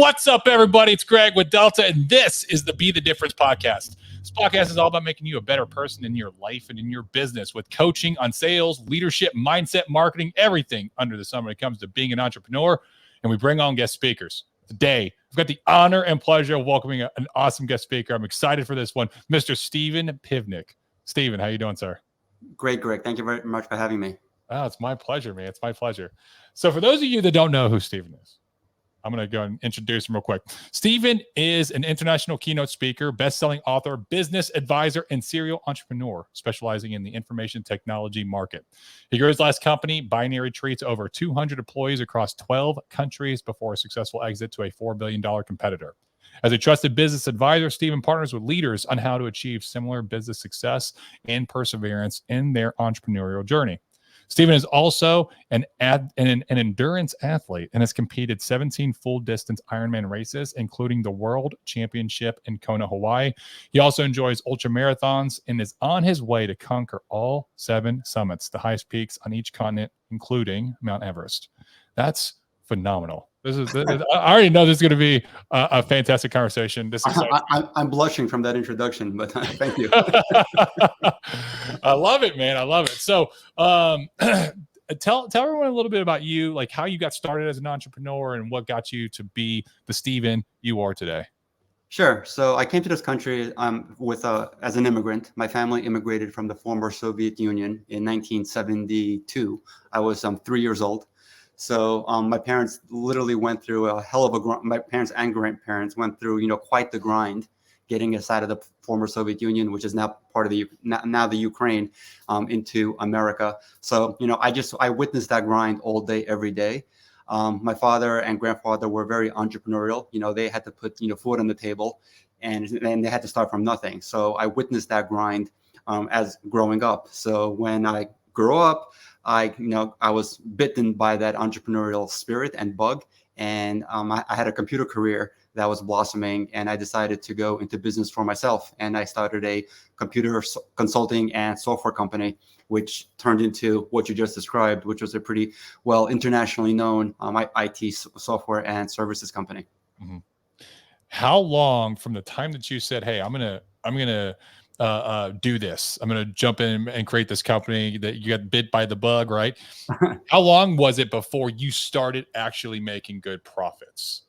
What's up, everybody? It's Greg with Delta, and this is the Be the Difference podcast. This podcast is all about making you a better person in your life and in your business with coaching on sales, leadership, mindset, marketing, everything under the sun when it comes to being an entrepreneur. And we bring on guest speakers. Today, I've got the honor and pleasure of welcoming an awesome guest speaker. I'm excited for this one, Mr. Steven Pivnik. Steven, how you doing, sir? Great, Greg. Thank you very much for having me. Oh, it's my pleasure, man. It's my pleasure. So for those of you that don't know who Steven is, I'm going to go and introduce him real quick. Steven is an international keynote speaker, best-selling author, business advisor, and serial entrepreneur, specializing in the information technology market. He grew his last company, Binary Tree, to over 200 employees across 12 countries before a successful exit to a $4 billion competitor. As a trusted business advisor, Steven partners with leaders on how to achieve similar business success and perseverance in their entrepreneurial journey. Steven is also an endurance athlete and has competed 17 full-distance Ironman races, including the World Championship in Kona, Hawaii. He also enjoys ultramarathons and is on his way to conquer all 7 summits, the highest peaks on each continent, including Mount Everest. That's phenomenal. I already know this is going to be a fantastic conversation. I'm blushing from that introduction, but thank you. I love it, man. I love it. So tell everyone a little bit about you, like how you got started as an entrepreneur and what got you to be the Steven you are today. Sure. So I came to this country as an immigrant. My family immigrated from the former Soviet Union in 1972. I was 3 years old. So my parents literally went through a hell of a grind. My parents and grandparents went through, quite the grind, getting us out of the former Soviet Union, which is now part of the Ukraine, into America. So, I witnessed that grind all day, every day. My father and grandfather were very entrepreneurial. They had to put, food on the table and they had to start from nothing. So I witnessed that grind as growing up. So when I grew up, I was bitten by that entrepreneurial spirit and bug, and I had a computer career that was blossoming, and I decided to go into business for myself. And I started a computer consulting and software company, which turned into what you just described, which was a pretty well internationally known IT software and services company. Mm-hmm. How long from the time that you said, "Hey, I'm gonna do this. I'm going to jump in and create this company," that you got bit by the bug, right? How long was it before you started actually making good profits?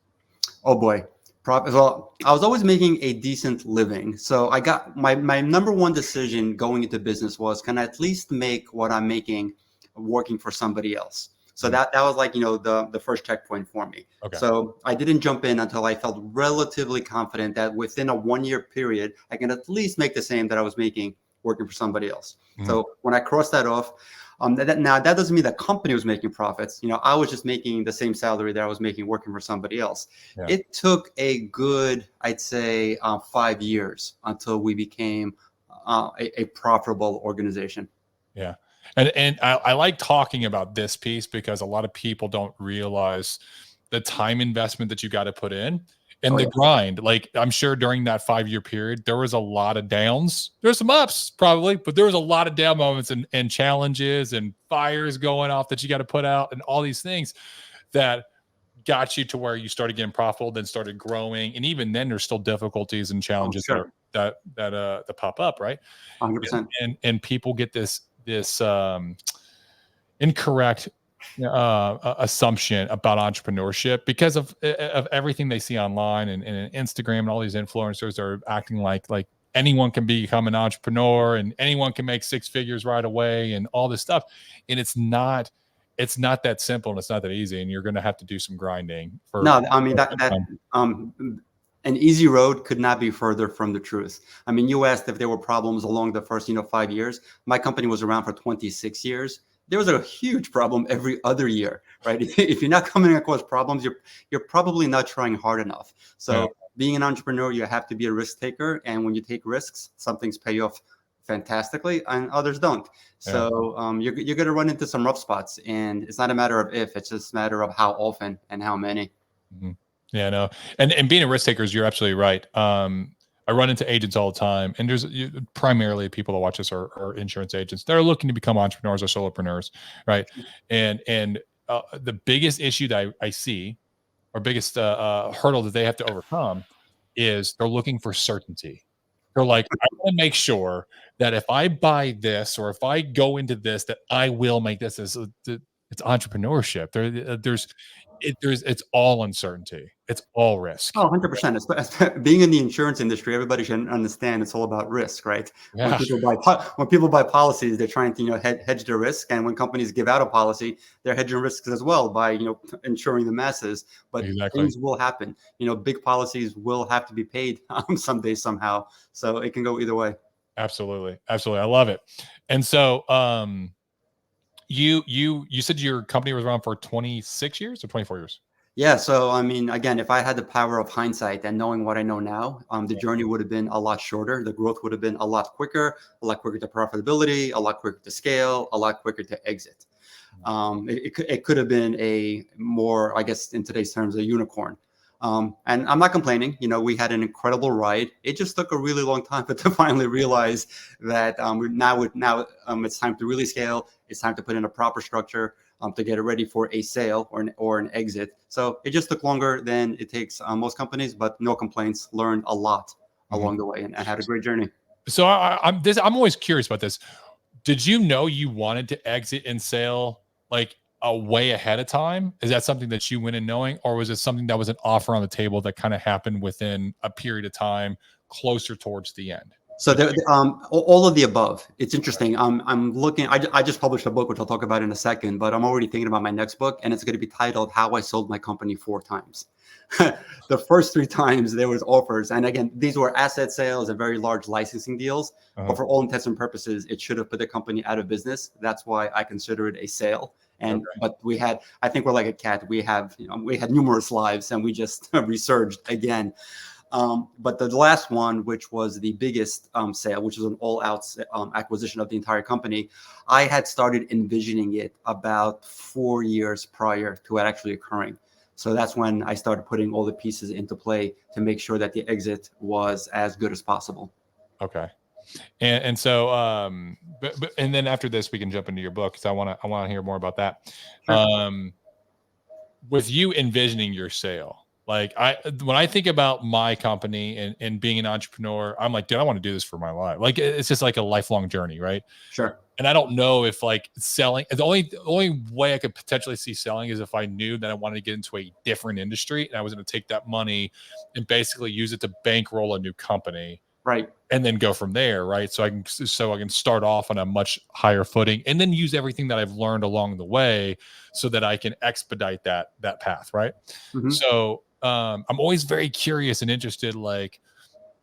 Oh boy. Well, I was always making a decent living. So I got my number one decision going into business was, can I at least make what I'm making working for somebody else? So that was like, the first checkpoint for me. Okay. So I didn't jump in until I felt relatively confident that within a 1-year period, I can at least make the same that I was making working for somebody else. Mm-hmm. So when I crossed that off, now that doesn't mean the company was making profits. I was just making the same salary that I was making working for somebody else. Yeah. It took a good, I'd say, 5 years until we became a profitable organization. Yeah. And I like talking about this piece because a lot of people don't realize the time investment that you got to put in and the grind. Like, I'm sure during that 5-year period, there was a lot of downs. There's some ups probably, but there was a lot of down moments and challenges and fires going off that you got to put out and all these things that got you to where you started getting profitable, then started growing. And even then there's still difficulties and challenges that pop up, right? 100%. And people get this incorrect assumption about entrepreneurship because of everything they see online and Instagram, and all these influencers are acting like anyone can become an entrepreneur and anyone can make 6 figures right away and all this stuff. And it's not that simple and it's not that easy. And you're going to have to do some grinding. An easy road could not be further from the truth. I mean, you asked if there were problems along the first, 5 years. My company was around for 26 years. There was a huge problem every other year, right? If you're not coming across problems, you're probably not trying hard enough. So being an entrepreneur, you have to be a risk taker. And when you take risks, some things pay off fantastically and others don't. So you're going to run into some rough spots. And it's not a matter of if, it's just a matter of how often and how many. Mm-hmm. Yeah, no. And being a risk taker, you're absolutely right. I run into agents all the time, and there's primarily people that watch this are insurance agents. They're looking to become entrepreneurs or solopreneurs, right? And the biggest issue that I see hurdle that they have to overcome is they're looking for certainty. They're like, I want to make sure that if I buy this or if I go into this, that I will make this. It's entrepreneurship. It's all uncertainty. It's all risk. Oh, 100%. Being in the insurance industry, everybody should understand it's all about risk, right? When Yeah, people buy policies, they're trying to, hedge their risk. And when companies give out a policy, they're hedging risks as well by, insuring the masses. But exactly. things will happen. Big policies will have to be paid someday, somehow. So it can go either way. Absolutely. Absolutely. I love it. And so, you said your company was around for 26 years or 24 years? Yeah. So, I mean, again, if I had the power of hindsight and knowing what I know now, the journey would have been a lot shorter. The growth would have been a lot quicker to profitability, a lot quicker to scale, a lot quicker to exit. It could have been a more, I guess, in today's terms, a unicorn. And I'm not complaining. We had an incredible ride. It just took a really long time to finally realize that now it's time to really scale. It's time to put in a proper structure to get it ready for a sale or an exit. So it just took longer than it takes most companies, but no complaints. Learned a lot along the way and had a great journey. So I'm always curious about this. Did you know you wanted to exit and sell like a way ahead of time? Is that something that you went in knowing, or was it something that was an offer on the table that kind of happened within a period of time closer towards the end? So all of the above. It's interesting. I'm looking. I just published a book, which I'll talk about in a second. But I'm already thinking about my next book, and it's going to be titled "How I Sold My Company 4 Times." The first 3 times there was offers, and again, these were asset sales and very large licensing deals. But for all intents and purposes, it should have put the company out of business. That's why I consider it a sale. And but I think we're like a cat. We had numerous lives, and we just resurged again. But the last one, which was the biggest sale, which was an all-out acquisition of the entire company, I had started envisioning it about 4 years prior to it actually occurring. So that's when I started putting all the pieces into play to make sure that the exit was as good as possible. Okay. And so, but and then after this, we can jump into your book because I want to hear more about that. Sure. With you envisioning your sale, like when I think about my company and being an entrepreneur, I'm like, dude, I want to do this for my life. Like it's just like a lifelong journey, right? Sure. And I don't know if like selling, the only way I could potentially see selling is if I knew that I wanted to get into a different industry and I was going to take that money and basically use it to bankroll a new company. Right. And then go from there, right? So I can start off on a much higher footing and then use everything that I've learned along the way so that I can expedite that path, right? Mm-hmm. So I'm always very curious and interested, like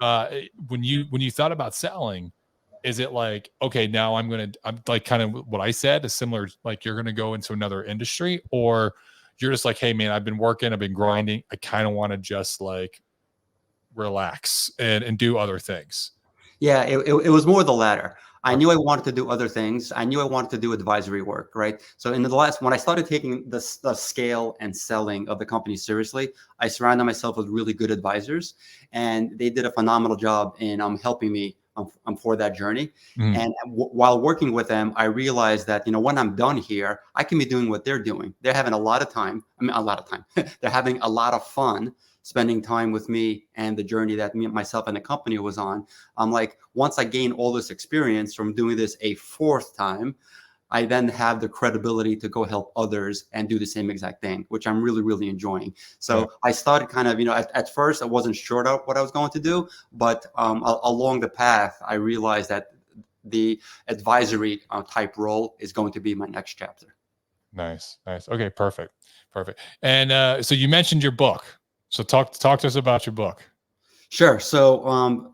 when you thought about selling, is it like, okay, now I'm like kind of what I said is similar, like you're gonna go into another industry, or you're just like, hey man, I've been working, I've been grinding, I kind of want to just like relax and do other things? Yeah, it was more the latter. I knew I wanted to do other things. I knew I wanted to do advisory work, right? So when I started taking the scale and selling of the company seriously, I surrounded myself with really good advisors, and they did a phenomenal job in helping me for that journey. Mm-hmm. And while working with them, I realized that, when I'm done here, I can be doing what they're doing. They're having a lot of time. They're having a lot of fun spending time with me and the journey that myself and the company was on. I'm like, once I gain all this experience from doing this a 4th time, I then have the credibility to go help others and do the same exact thing, which I'm really, really enjoying. So I started kind of, at first I wasn't sure of what I was going to do, but along the path, I realized that the advisory type role is going to be my next chapter. Nice. Okay, perfect. And so you mentioned your book. So talk to us about your book. Sure. So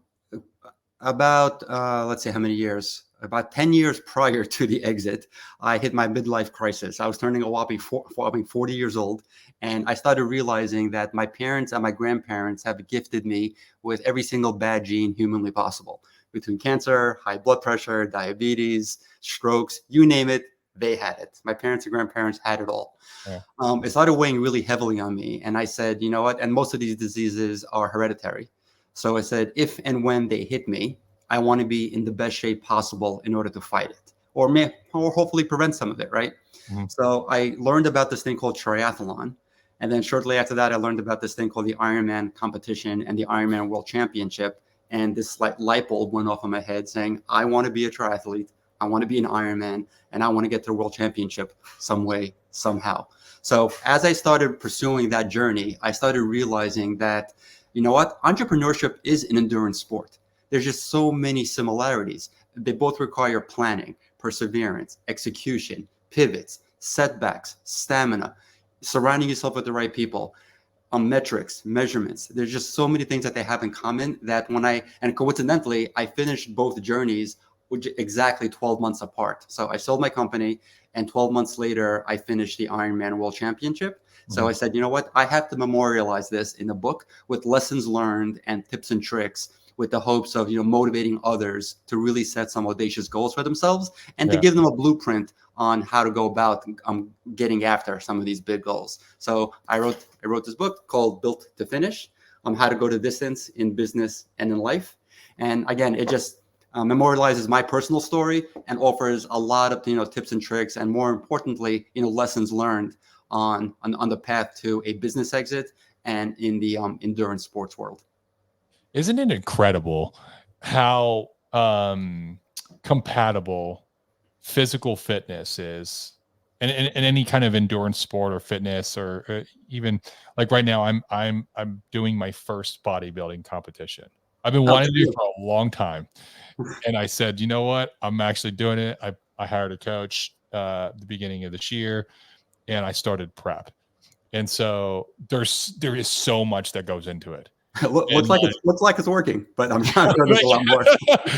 about let's say how many years? About 10 years prior to the exit, I hit my midlife crisis. I was turning a whopping 40 years old, and I started realizing that my parents and my grandparents have gifted me with every single bad gene humanly possible. Between cancer, high blood pressure, diabetes, strokes, you name it, they had it. My parents and grandparents had it all. Yeah. It started weighing really heavily on me. And I said, you know what? And most of these diseases are hereditary. So I said, if and when they hit me, I want to be in the best shape possible in order to fight it, or hopefully prevent some of it, right? Mm-hmm. So I learned about this thing called triathlon. And then shortly after that, I learned about this thing called the Ironman competition and the Ironman World Championship. And this like light bulb went off in my head saying, I want to be a triathlete. I want to be an Ironman, and I want to get to the World Championship some way, somehow. So as I started pursuing that journey, I started realizing that, you know what, entrepreneurship is an endurance sport. There's just so many similarities. They both require planning, perseverance, execution, pivots, setbacks, stamina, surrounding yourself with the right people, metrics, measurements. There's just so many things that they have in common that and coincidentally, I finished both journeys exactly 12 months apart. So I sold my company, and 12 months later, I finished the Ironman World Championship. So I said, you know what? I have to memorialize this in a book with lessons learned and tips and tricks, with the hopes of, motivating others to really set some audacious goals for themselves, and to give them a blueprint on how to go about getting after some of these big goals. So I wrote this book called Built to Finish, how to go the distance in business and in life. And again, it just memorializes my personal story and offers a lot of tips and tricks, and more importantly, lessons learned on the path to a business exit and in the endurance sports world. Isn't it incredible how compatible physical fitness is, and any kind of endurance sport or fitness, or even like right now, I'm doing my first bodybuilding competition. I've been wanting to do it for a long time, and I said, you know what, I'm actually doing it. I hired a coach the beginning of this year, and I started prep, and so there is so much that goes into it. Looks like it's working, but I'm sure there's a lot more.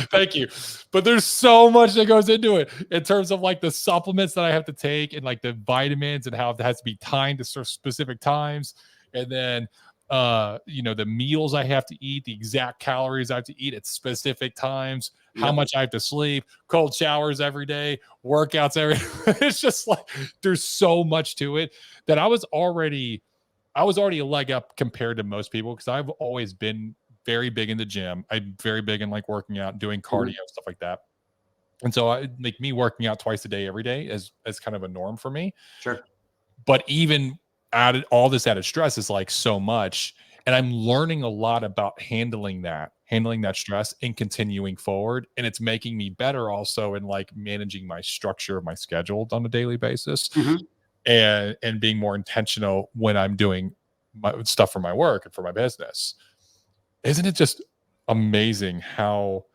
Thank you. But there's so much that goes into it in terms of like the supplements that I have to take, and like the vitamins, and how it has to be timed to specific times. And then, the meals I have to eat, the exact calories I have to eat at specific times, how much I have to sleep, cold showers every day, workouts every it's just like, there's so much to it that I was already a leg up compared to most people, because I've always been very big in the gym. I'm very big in like working out, doing cardio, stuff like that. And so me working out twice a day, every day is kind of a norm for me. Sure. But even all this added stress is like so much. And I'm learning a lot about handling that stress and continuing forward. And it's making me better also in like managing my structure of my schedule on a daily basis. And being more intentional when I'm doing my stuff for my work and for my business. Isn't it just amazing how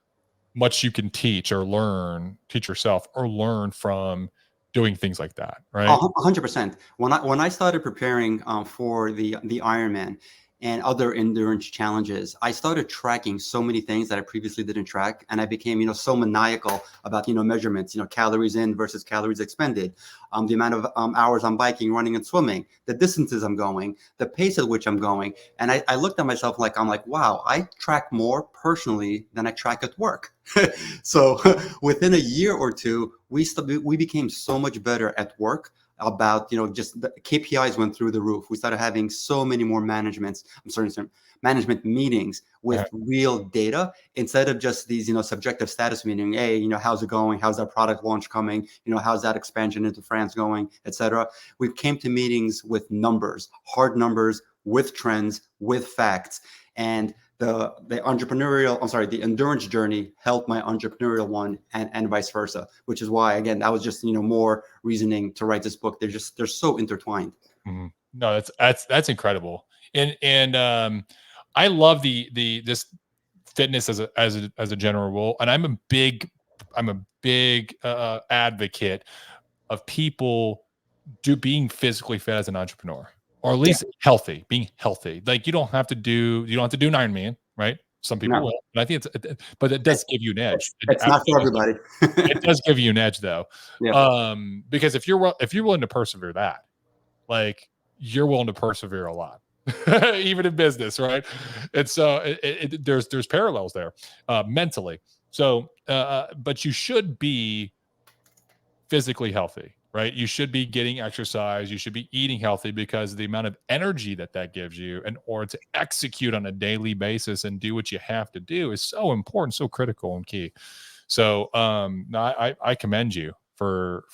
much you can teach yourself or learn from doing things like that, right? 100%. When I started preparing for the Ironman and other endurance challenges, I started tracking so many things that I previously didn't track, and I became so maniacal about measurements, calories in versus calories expended, the amount of hours I'm biking, running, and swimming, the distances I'm going, the pace at which I'm going. And I looked at myself I'm like, wow, I track more personally than I track at work. So within a year or two, we became so much better at work about just the KPIs went through the roof. We started having so many more management meetings with real data, instead of just these subjective status meaning, hey, how's it going, how's that product launch coming, how's that expansion into France going, etc. We came to meetings with numbers, hard numbers, with trends, with facts. And the endurance journey helped my entrepreneurial one, and vice versa, which is why, again, that was just more reasoning to write this book. They're so intertwined. No, that's incredible. And I love this fitness as a general rule, and I'm a big advocate of people being physically fit as an entrepreneur, or at least being healthy. Like you don't have to do an Ironman, right? Some people will, but I think but it does give you an edge. It's not for everybody. It does give you an edge though. Because if you're willing to persevere that, like you're willing to persevere a lot, even in business, right? And so there's parallels there, mentally. So, but you should be physically healthy, right? You should be getting exercise. You should be eating healthy, because the amount of energy that gives you in order to execute on a daily basis and do what you have to do is so important, so critical and key. So, I commend you for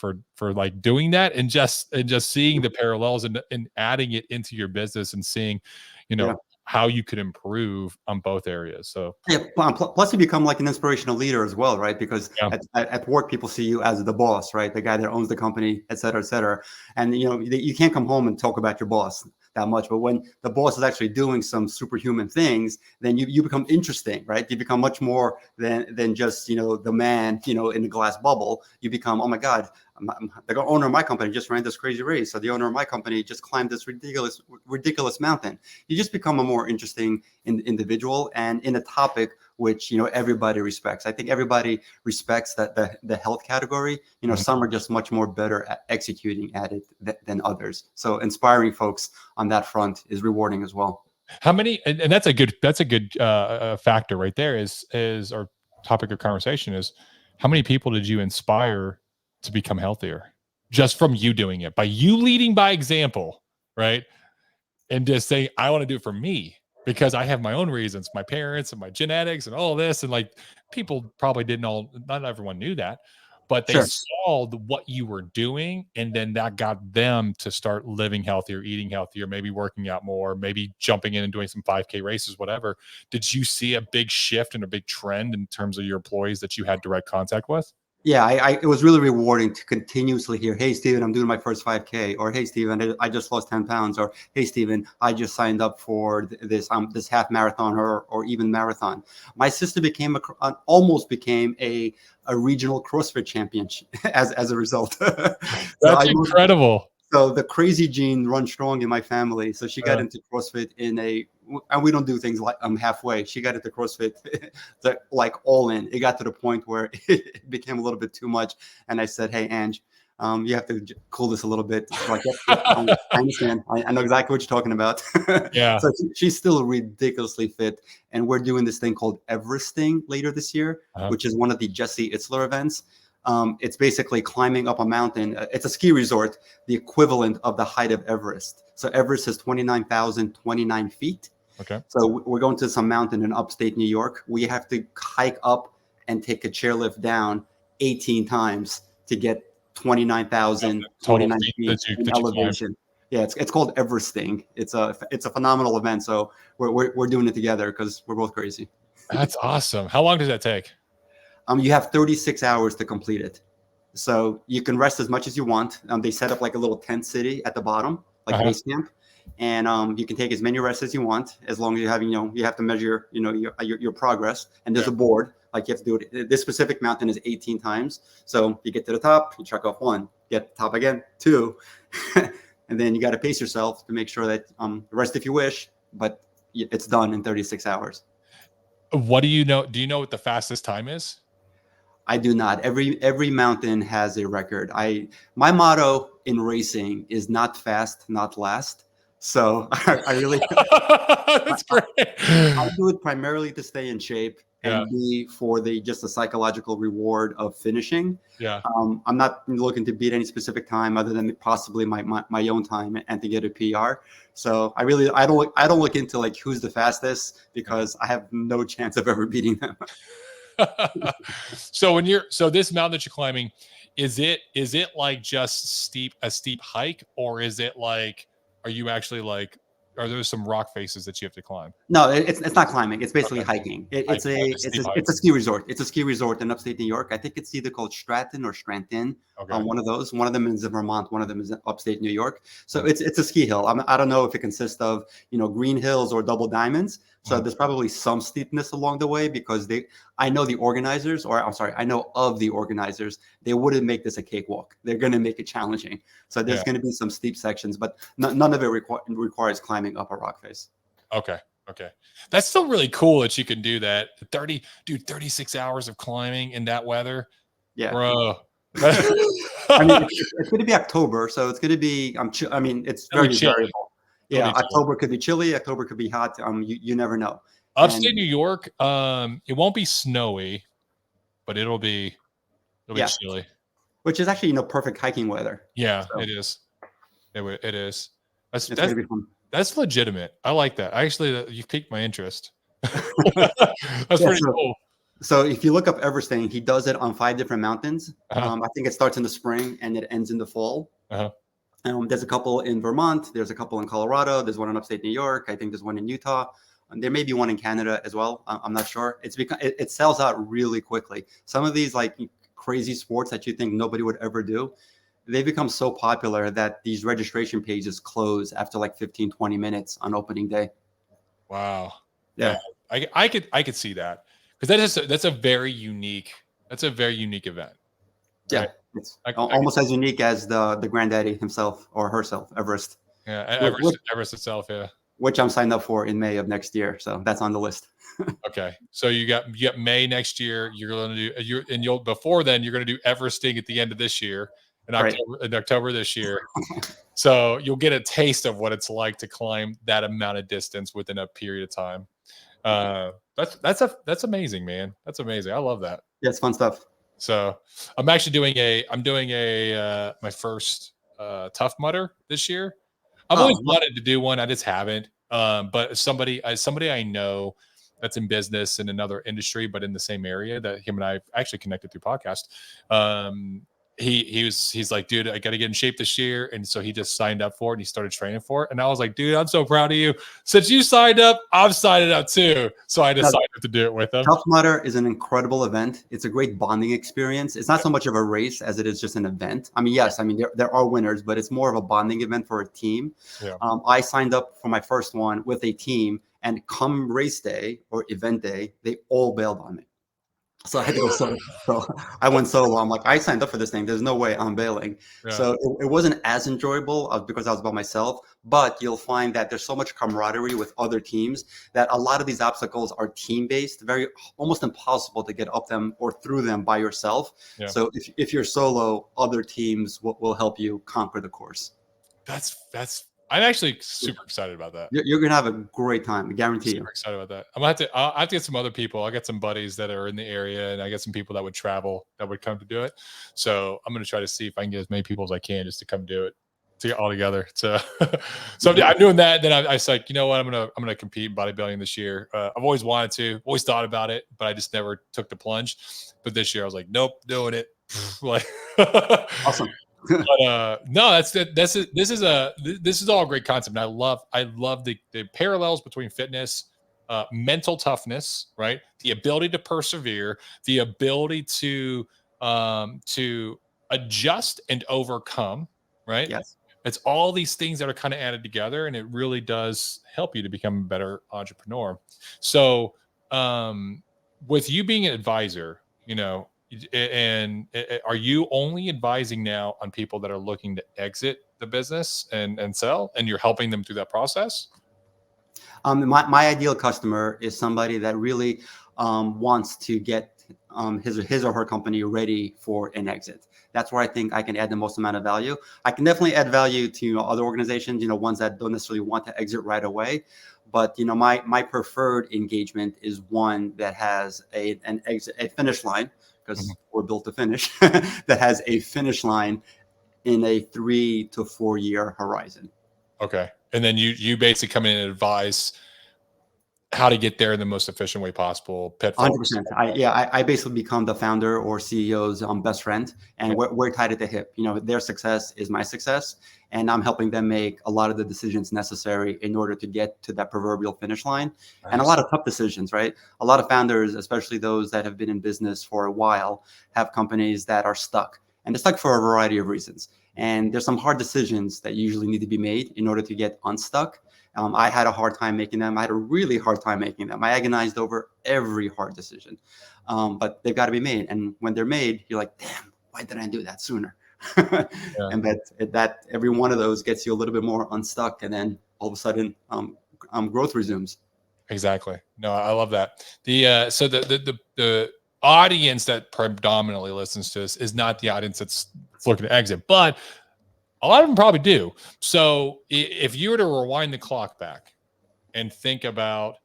like doing that and just seeing the parallels and adding it into your business and seeing, you know, how you could improve on both areas. So yeah, plus you become like an inspirational leader as well, right? Because at work, people see you as the boss, right? The guy that owns the company, et cetera, et cetera. And, you know, you can't come home and talk about your boss that much. But when the boss is actually doing some superhuman things, then you become interesting, right? You become much more than just, you know, the man, you know, in the glass bubble. You become, oh my God, the owner of my company just ran this crazy race. So the owner of my company just climbed this ridiculous mountain. You just become a more interesting individual and in a topic which, you know, everybody respects. I think everybody respects that the health category. You know, some are just much more better at executing at it than others. So inspiring folks on that front is rewarding as well. How many? And that's a good factor right there. Is our topic of conversation is how many people did you inspire to become healthier just from you doing it, by you leading by example, right? And just saying, I want to do it for me because I have my own reasons, my parents and my genetics and all this. And like people probably not everyone knew that, but they saw what you were doing. And then that got them to start living healthier, eating healthier, maybe working out more, maybe jumping in and doing some 5K races, whatever. Did you see a big shift and a big trend in terms of your employees that you had direct contact with? Yeah, it was really rewarding to continuously hear, hey, Steven, I'm doing my first 5K, or hey, Steven, I just lost 10 pounds, or hey, Steven, I just signed up for this half marathon or even marathon. My sister almost became a regional CrossFit champion as a result. That's incredible. So the crazy gene runs strong in my family. So she got into CrossFit and we don't do things like halfway. She got into CrossFit like all in. It got to the point where it became a little bit too much. And I said, hey, Ange, you have to cool this a little bit. Like, I understand. I know exactly what you're talking about. Yeah. So she's still ridiculously fit. And we're doing this thing called Everesting later this year, which is one of the Jesse Itzler events. It's basically climbing up a mountain. It's a ski resort, the equivalent of the height of Everest. So Everest is 29,029 feet. Okay. So we're going to some mountain in upstate New York. We have to hike up and take a chairlift down 18 times to get 29,029 feet in elevation. Yeah, it's called Everesting. It's a phenomenal event. So we're doing it together because we're both crazy. That's awesome. How long does that take? You have 36 hours to complete it. So you can rest as much as you want. They set up like a little tent city at the bottom, like base camp. And you can take as many rests as you want, as long as you have, you have to measure, your progress. And there's a board, like you have to do it. This specific mountain is 18 times. So you get to the top, you check off 1, get to the top again, 2. And then you got to pace yourself to make sure that rest if you wish, but it's done in 36 hours. What do you know? Do you know what the fastest time is? I do not. Every mountain has a record. My motto in racing is not fast, not last. So I really that's great. I do it primarily to stay in shape and be for just the psychological reward of finishing. Yeah. I'm not looking to beat any specific time other than possibly my own time and to get a PR. So I don't look into like who's the fastest, because I have no chance of ever beating them. So this mountain that you're climbing, is it like just a steep hike, or is it like, are you actually like, are there some rock faces that you have to climb? No, it's not climbing. It's basically hiking. It's a ski resort. It's a ski resort in upstate New York. I think it's either called Stratton or Stratton. One of those. One of them is in Vermont. One of them is in upstate New York. So it's a ski hill. I don't know if it consists of green hills or double diamonds. So there's probably some steepness along the way, because I know of the organizers. They wouldn't make this a cakewalk. They're going to make it challenging. So there's going to be some steep sections, but none of it requires climbing up a rock face. Okay. That's still really cool that you can do that. 36 hours of climbing in that weather. Yeah. Bro. It's going to be October, so it's going to be, it's very variable. Yeah, October could be chilly. October could be hot. You never know. Upstate New York, it won't be snowy, but it'll be chilly. Which is actually perfect hiking weather. Yeah, so. It is. It is. That's legitimate. I like that. Actually, you piqued my interest. That's pretty cool. So if you look up Everesting, he does it on 5 different mountains. Uh-huh. I think it starts in the spring and it ends in the fall. Uh-huh. There's a couple in Vermont. There's a couple in Colorado. There's one in upstate New York. I think there's one in Utah. And there may be one in Canada as well. I'm not sure. It sells out really quickly. Some of these like crazy sports that you think nobody would ever do, they become so popular that these registration pages close after like 15, 20 minutes on opening day. Wow. Yeah. I could see that, because that's a very unique event. Yeah. Right? It's almost as unique as the granddaddy himself or herself, Everest. Yeah, Everest itself, yeah. Which I'm signed up for in May of next year, so that's on the list. Okay, so you got May next year. You're going to do before then you're going to do Everesting at the end of this year, in October this year. So you'll get a taste of what it's like to climb that amount of distance within a period of time. That's amazing, man. That's amazing. I love that. Yeah, it's fun stuff. So I'm actually doing my first Tough Mudder this year. I've always wanted to do one. I just haven't. But somebody I know that's in business in another industry, but in the same area, that him and I actually connected through podcast. He's like, dude, I got to get in shape this year. And so he just signed up for it and he started training for it. And I was like, dude, I'm so proud of you. Since you signed up, I've signed up too. So I decided to do it with him. Tough Mudder is an incredible event. It's a great bonding experience. It's not so much of a race as it is just an event. I mean, yes, there are winners, but it's more of a bonding event for a team. Yeah. I signed up for my first one with a team, and come race day or event day, they all bailed on me. So I had to go solo. So I went solo. I'm like, I signed up for this thing. There's no way I'm bailing. Yeah. So it wasn't as enjoyable because I was by myself, but you'll find that there's so much camaraderie with other teams that a lot of these obstacles are team-based, almost impossible to get up them or through them by yourself. Yeah. So if you're solo, other teams will help you conquer the course. I'm actually super excited about that. You're going to have a great time. I guarantee you. Super excited about that. I'll have to get some other people. I got some buddies that are in the area, and I got some people that would travel that would come to do it. So I'm going to try to see if I can get as many people as I can just to come do it, to get all together. So I'm doing that. Then I was like, you know what? I'm going to compete in bodybuilding this year. I've always wanted to, always thought about it, but I just never took the plunge. But this year I was like, nope, doing it. Like, awesome. But no, this is all a great concept. And I love the parallels between fitness, mental toughness, right? The ability to persevere, the ability to adjust and overcome, right? Yes. It's all these things that are kind of added together, and it really does help you to become a better entrepreneur. So with you being an advisor, and are you only advising now on people that are looking to exit the business and sell, and you're helping them through that process? My ideal customer is somebody that really wants to get his or her company ready for an exit. That's where I think I can add the most amount of value. I can definitely add value to other organizations, ones that don't necessarily want to exit right away. But my preferred engagement is one that has a finish line, because we're built to finish, that has a finish line in a 3 to 4 year horizon. Okay. And then you basically come in and advise how to get there in the most efficient way possible. Pitfalls. 100%. I basically become the founder or CEO's best friend, and we're tied at the hip. Their success is my success, and I'm helping them make a lot of the decisions necessary in order to get to that proverbial finish line. Nice. And a lot of tough decisions, right? A lot of founders, especially those that have been in business for a while, have companies that are stuck, and they're stuck for a variety of reasons. And there's some hard decisions that usually need to be made in order to get unstuck. I had a hard time making them. I had a really hard time making them. I agonized over every hard decision, but they've got to be made. And when they're made, you're like, damn, why didn't I do that sooner? Yeah. And that every one of those gets you a little bit more unstuck, and then all of a sudden, growth resumes. Exactly. No, I love that. So the audience that predominantly listens to this is not the audience that's looking to exit, but a lot of them probably do. So if you were to rewind the clock back and think about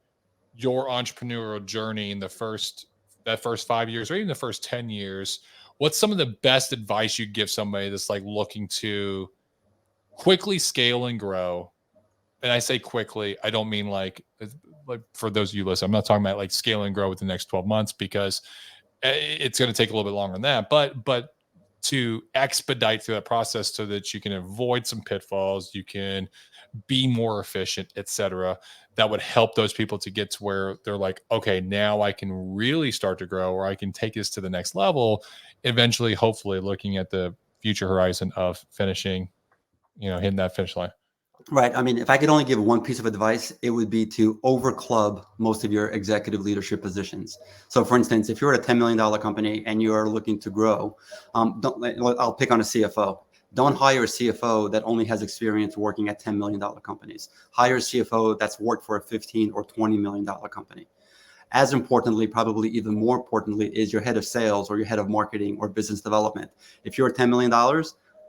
your entrepreneurial journey in that first 5 years, or even the first 10 years, what's some of the best advice you'd give somebody that's like looking to quickly scale and grow? And I say quickly, I don't mean like like for those of you listening, I'm not talking about like scale and grow within the next 12 months, because it's going to take a little bit longer than that. But to expedite through that process so that you can avoid some pitfalls, you can be more efficient, etc. That would help those people to get to where they're like, okay, now I can really start to grow, or I can take this to the next level. Eventually, hopefully, looking at the future horizon of finishing, hitting that finish line. Right. I mean, if I could only give one piece of advice, it would be to over club most of your executive leadership positions. So, for instance, if you're at a $10 million company and you are looking to grow, I'll pick on a CFO. Don't hire a CFO that only has experience working at $10 million companies. Hire a CFO that's worked for a $15 or $20 million company. As importantly, probably even more importantly, is your head of sales or your head of marketing or business development. If you're at $10 million,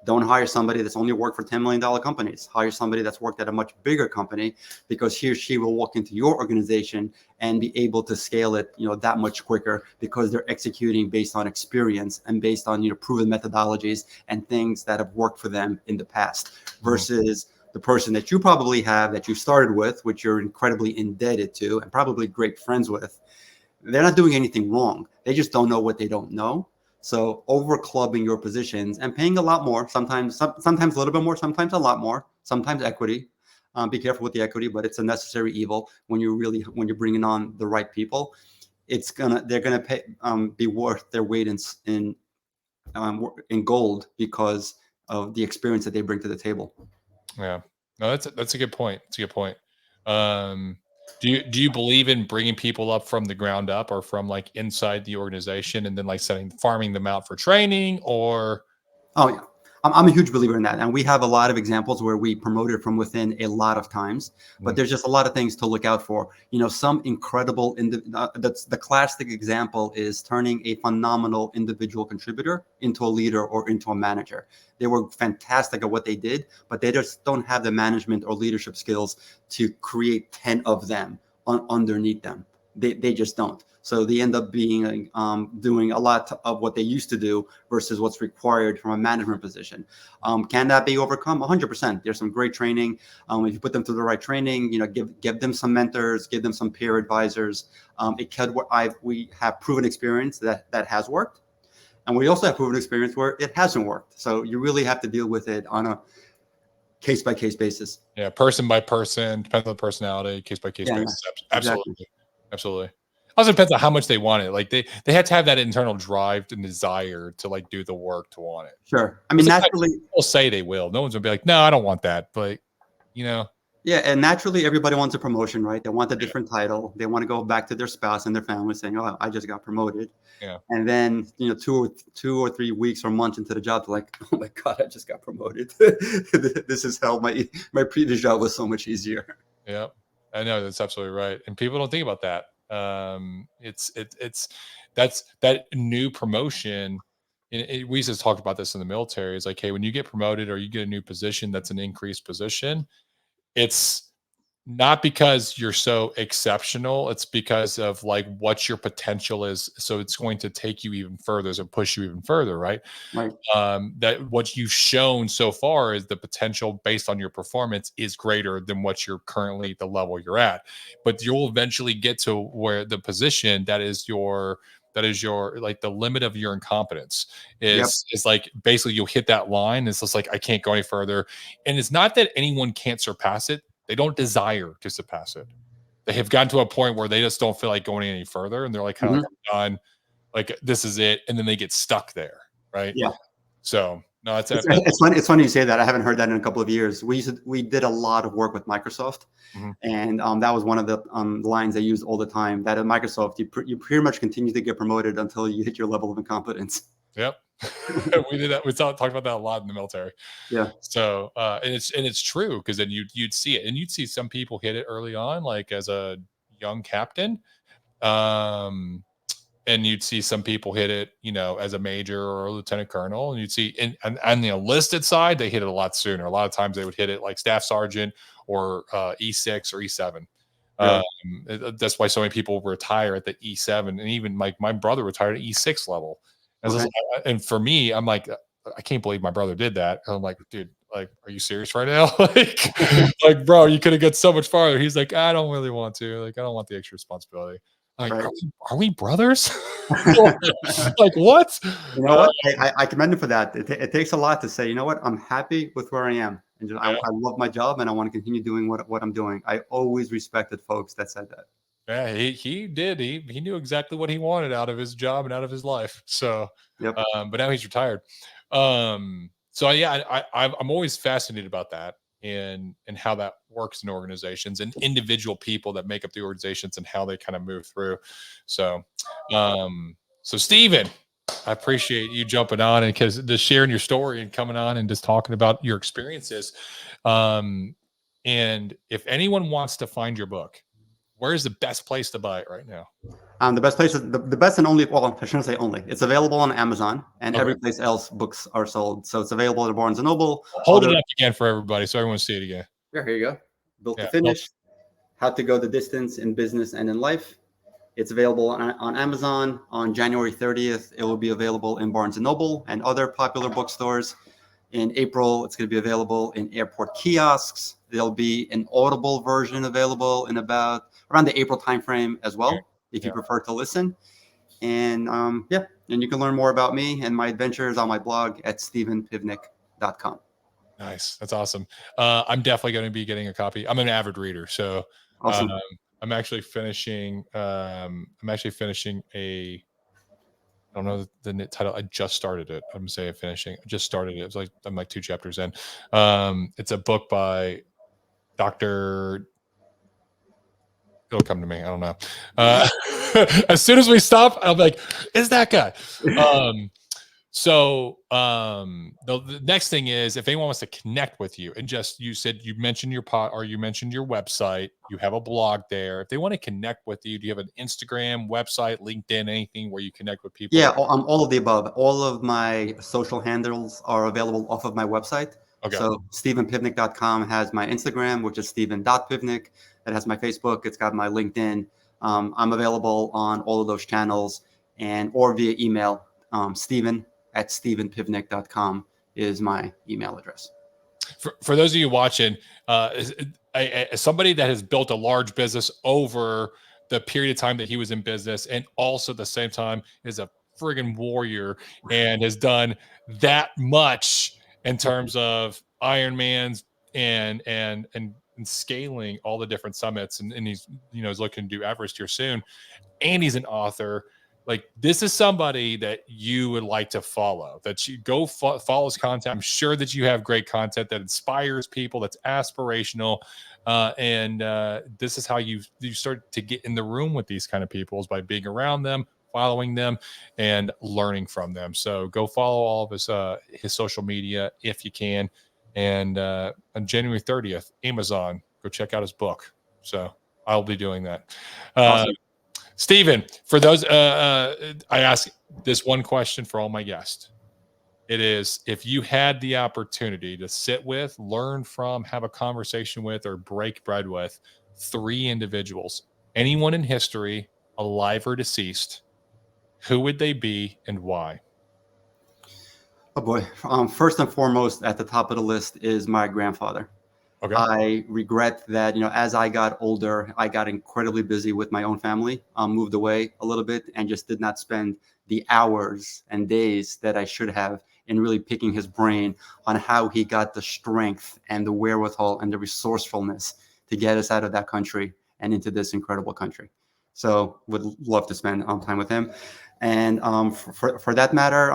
don't hire somebody that's only worked for $10 million companies. Hire somebody that's worked at a much bigger company, because he or she will walk into your organization and be able to scale it, that much quicker, because they're executing based on experience and based on, proven methodologies and things that have worked for them in the past, versus the person that you probably have that you started with, which you're incredibly indebted to and probably great friends with. They're not doing anything wrong. They just don't know what they don't know. So over clubbing your positions and paying a lot more, sometimes a little bit more, sometimes a lot more, sometimes equity. Be careful with the equity, but it's a necessary evil when you're bringing on the right people. They're gonna pay, be worth their weight in gold, because of the experience that they bring to the table. Yeah, no, that's a good point. It's a good point. Do you believe in bringing people up from the ground up, or from like inside the organization, and then like farming them out for training, or? Oh yeah, I'm a huge believer in that, and we have a lot of examples where we promoted from within a lot of times. But there's just a lot of things to look out for. Some incredible. That's the classic example is turning a phenomenal individual contributor into a leader or into a manager. They were fantastic at what they did, but they just don't have the management or leadership skills to create 10 of them underneath them. They just don't. So they end up being doing a lot of what they used to do versus what's required from a management position. Can that be overcome? 100%. There's some great training. If you put them through the right training, give them some mentors, give them some peer advisors. We have proven experience that has worked, and we also have proven experience where it hasn't worked. So you really have to deal with it on a case by case basis. Yeah, person by person, depends on the personality, case by case basis. Absolutely, exactly. Absolutely. Also depends on how much they want it. Like they had to have that internal drive and desire to like do the work to want it. Sure. I mean, naturally, people say they will. No one's gonna be like, no, I don't want that. But Yeah, and naturally, everybody wants a promotion, right? They want a different title. They want to go back to their spouse and their family saying, "Oh, I just got promoted." Yeah. And then, 2 or 3 weeks or months into the job, they're like, "Oh my God, I just got promoted. This is hell. My previous job was so much easier." Yeah, I know, that's absolutely right. And people don't think about that. That's that new promotion. We used to talk about this in the military. It's like, hey, when you get promoted or you get a new position, that's an increased position. It's not because you're so exceptional. It's because of like what your potential is. So it's going to take you even further, so push you even further, right? Right. That what you've shown so far is the potential based on your performance is greater than what you're currently the level you're at. But you'll eventually get to where the position that is your like the limit of your incompetence is like basically you'll hit that line. It's just like I can't go any further. And it's not that anyone can't surpass it. They don't desire to surpass it. They have gotten to a point where they just don't feel like going any further, and they're like, kind of like, I'm done. Like this is it, and then they get stuck there, right? Yeah. So no, it's funny. It's funny you say that. I haven't heard that in a couple of years. We did a lot of work with Microsoft, and that was one of the lines they used all the time. That at Microsoft, you pretty much continue to get promoted until you hit your level of incompetence. Yep. We did that. We talked about that a lot in the military. Yeah. So and it's true, because then you'd see it, and you'd see some people hit it early on, like as a young captain. And you'd see some people hit it, as a major or a lieutenant colonel, and you'd see on the enlisted side, they hit it a lot sooner. A lot of times they would hit it like staff sergeant or E6 or E7. Yeah. That's why so many people retire at the E7, and even like my brother retired at E6 level. And for me, I'm like, I can't believe my brother did that. I'm like, dude, like, are you serious right now? Like, bro, you could have got so much farther. He's like, I don't really want to. Like, I don't want the extra responsibility. Like, Right. are we brothers? Like, what? You know what? I commend him for that. It takes a lot to say, you know what? I'm happy with where I am. And just, I love my job and I want to continue doing what I'm doing. I always respected folks that said that. Yeah, he did. He knew exactly what he wanted out of his job and out of his life. So, Yep. but now he's retired. So yeah, I'm always fascinated about that and how that works in organizations and individual people that make up the organizations and how they kind of move through. So, so Steven, I appreciate you jumping on and because just sharing your story and coming on and just talking about your experiences. And if anyone wants to find your book, where's the best place to buy it right now? The best place is the best and only. Well, I shouldn't say only. It's available on Amazon and Okay. every place else books are sold. So it's available at Barnes and Noble. Hold it up again for everybody, so everyone see it again. Yeah, here you go. Built Yeah. to Finish. How to Go the Distance in Business and in Life. It's available on Amazon. On January 30th, it will be available in Barnes and Noble and other popular bookstores. In April, it's going to be available in airport kiosks. There'll be an Audible version available in about around the April timeframe as well, if you prefer to listen. And and you can learn more about me and my adventures on my blog at stevenpivnik.com. Nice. That's awesome. I'm definitely going to be getting a copy. I'm an avid reader, so Awesome. I'm actually finishing. I don't know the title. I just started it. I'm saying finishing. I just started it. It's like I'm like 2 chapters in. It's a book by Dr. It'll come to me. I don't know. As soon as we stop, I'm like, is that guy? So the next thing is if anyone wants to connect with you and just you mentioned your you mentioned your website, you have a blog there. If they want to connect with you, do you have an Instagram, website, LinkedIn, anything where you connect with people? Yeah, all of the above. All of my social handles are available off of my website. Okay. So stevenpivnik.com has my Instagram, which is steven.pivnik. It has my Facebook. It's got my LinkedIn. I'm available on all of those channels or via email. Steven@stevenpivnik.com is my email address. For those of you watching, somebody that has built a large business over the period of time that he was in business and also at the same time is a friggin' warrior and has done that much in terms of Ironmans and scaling all the different summits and he's is looking to do Everest here soon and he's an author. Like this is somebody that you would like to follow, that you go follow his content. I'm sure that you have great content that inspires people, that's aspirational. And this is how you start to get in the room with these kind of people is by being around them, following them and learning from them. So go follow all of his social media if you can. And on January 30th, Amazon, go check out his book. So I'll be doing that. Awesome. Steven, for those, I ask this one question for all my guests. It is, if you had the opportunity to sit with, learn from, have a conversation with, or break bread with 3 individuals, anyone in history, alive or deceased, who would they be and why? Oh boy. First and foremost, at the top of the list is my grandfather. Okay. I regret that, as I got older, I got incredibly busy with my own family, moved away a little bit and just did not spend the hours and days that I should have in really picking his brain on how he got the strength and the wherewithal and the resourcefulness to get us out of that country and into this incredible country. So would love to spend time with him. And for that matter,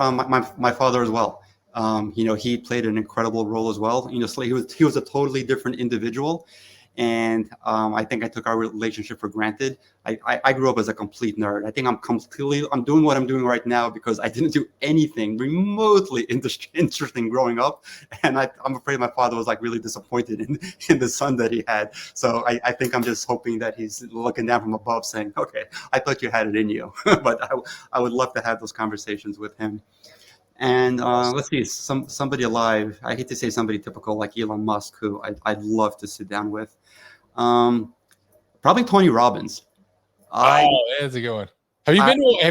my father as well. He played an incredible role as well. So he was a totally different individual. And I think I took our relationship for granted. I grew up as a complete nerd. I think I'm doing what I'm doing right now because I didn't do anything remotely interesting growing up. And I'm afraid my father was like really disappointed in the son that he had. So I think I'm just hoping that he's looking down from above saying, okay, I thought you had it in you. But I would love to have those conversations with him. And let's see, somebody alive. I hate to say somebody typical like Elon Musk, who I'd love to sit down with. Probably Tony Robbins. That's a good one. Have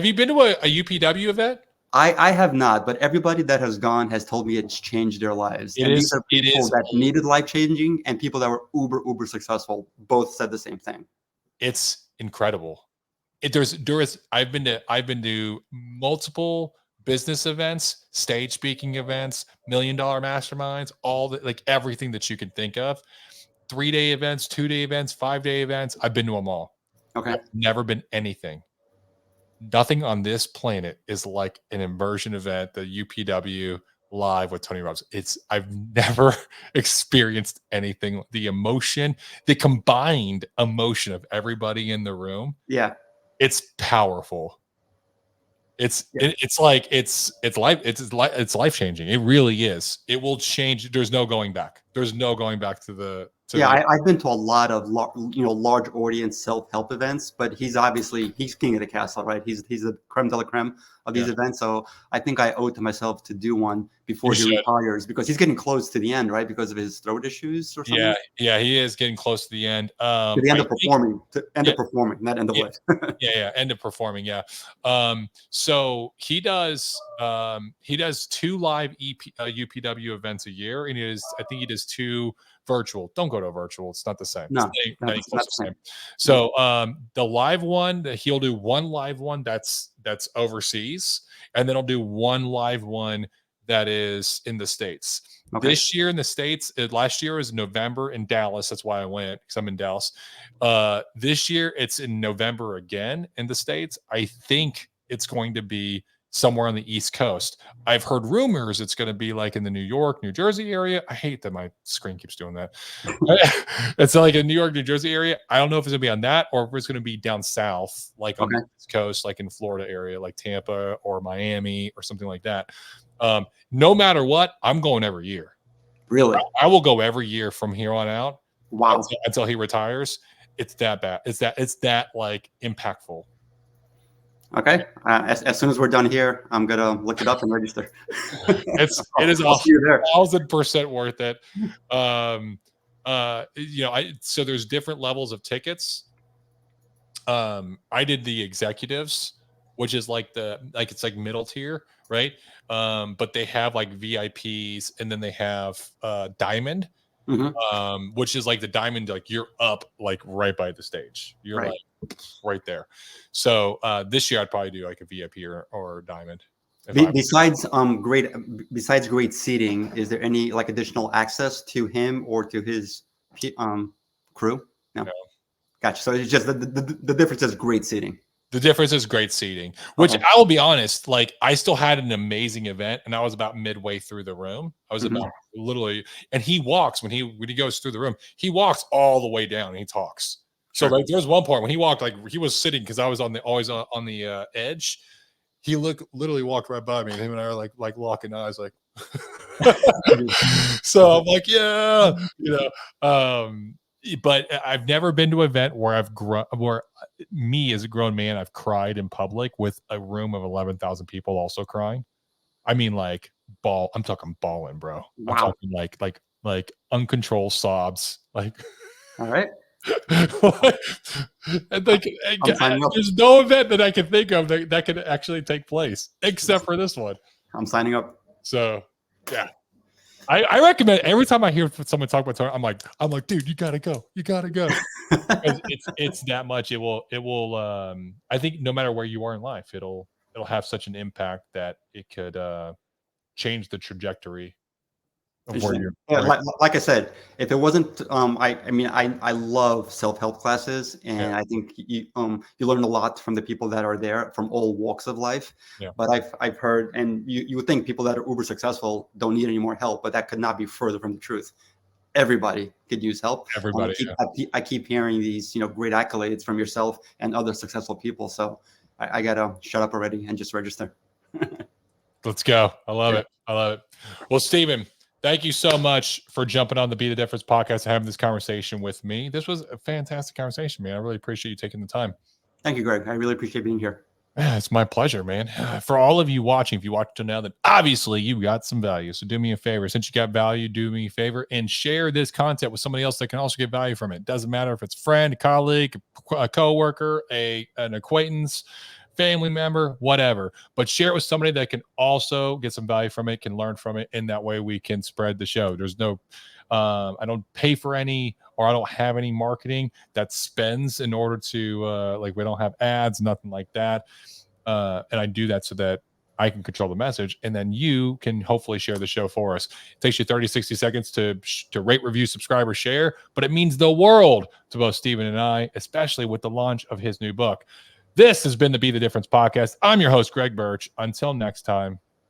you been to a UPW event? I have not, but everybody that has gone has told me it's changed their lives. It And these is. are It people is. that needed life changing and people that were uber successful. Both said the same thing. It's incredible. There's I've been to multiple business events, stage speaking events, $1 million masterminds, all the like everything that you can think of. 3-day events, 2-day events, 5-day events. I've been to them all. Okay. I've never been anything. Nothing on this planet is like an immersion event, the UPW live with Tony Robbins. I've never experienced anything. The emotion, the combined emotion of everybody in the room, Yeah. it's powerful. It's Yeah. it's life changing. It really is. It will change. There's no going back. There's no going back to the Yeah, I've been to a lot of large audience self-help events, but he's king of the castle, right? He's the creme de la creme of these Yeah. events. So I think I owe it to myself to do one before You he should. retires because he's getting close to the end, right? Because of his throat issues or something. Yeah, he is getting close to the end. To the end I of think performing, not end of yeah, life. yeah, end of performing. Yeah. So he does 2 live UPW events a year, and I think he does 2 virtual. Don't go to a virtual; it's not the same. It's No, not even close not to the the same. same. So the live one, he'll do 1 live one that's overseas, and then he'll do 1 live one that is in the States. Okay. This year in the States, last year was November in Dallas. That's why I went, because I'm in Dallas. This year it's in November again in the States. I think it's going to be somewhere on the East Coast. I've heard rumors it's going to be like in the New York, New Jersey area. I hate that my screen keeps doing that. It's like a New York, New Jersey area. I don't know if it's going to be on that or if it's going to be down south, like on Okay. the East Coast, like in Florida area, like Tampa or Miami or something like that. No matter what, I'm going every year. Really? I will go every year from here on out. Wow. Until he retires. It's that bad. It's that like impactful. Okay. As soon as we're done here, I'm gonna look it up and register. It is I'll see you there. 1,000% worth it. So there's different levels of tickets. I did the executives, which is it's like middle tier, right? But they have like VIPs, and then they have diamond, which is like the diamond, like you're up like right by the stage. You're Right. like right there. So this year I'd probably do like a VIP or diamand. Besides great seating, is there any like additional access to him or to his crew? No. Gotcha. So it's just the difference is great seating. The difference is great seating, which Okay. I will be honest, like I still had an amazing event and I was about midway through the room. I was about literally, and he walks when he goes through the room, he walks all the way down and he talks. So like there was one point when he walked, like he was sitting because I was always on the edge. He literally walked right by me, and him and I are like locking eyes, like. So I'm like, yeah, but I've never been to an event where where me as a grown man, I've cried in public with a room of 11,000 people also crying. I mean, like I'm talking bawling, bro. Wow. I'm talking like uncontrolled sobs, like. All right. And there's no event that I can think of that could actually take place except for this one. I'm signing up. So yeah, I recommend every time I hear someone talk about Tony, I'm like, dude, you gotta go. It's that much. It will I think no matter where you are in life, it'll have such an impact that it could change the trajectory of where you're. Yeah, like I said, if it wasn't, I love self-help classes, and I think you learn a lot from the people that are there from all walks of life. Yeah. But I've heard, and you would think people that are uber successful don't need any more help, but that could not be further from the truth. Everybody could use help. Everybody. I keep hearing these, great accolades from yourself and other successful people. So I gotta shut up already and just register. Let's go. I love it. Well, Steven, thank you so much for jumping on the Be the Difference podcast and having this conversation with me. This was a fantastic conversation, man. I really appreciate you taking the time. Thank you, Greg. I really appreciate being here. Yeah, it's my pleasure, man. For all of you watching, if you watched till now, then obviously you got some value. So do me a favor. Since you got value, do me a favor and share this content with somebody else that can also get value from it. Doesn't matter if it's a friend, a colleague, a coworker, an acquaintance, family member, whatever. But share it with somebody that can also get some value from it, can learn from it. In that way, we can spread the show. There's no, I don't pay for any, or I don't have any marketing that spends in order to, we don't have ads, nothing like that. And I do that so that I can control the message, and then you can hopefully share the show for us. It takes you 30, 60 seconds to rate, review, subscribe, or share, but it means the world to both Steven and I, especially with the launch of his new book. This has been the Be the Difference podcast. I'm your host, Greg Birch. Until next time,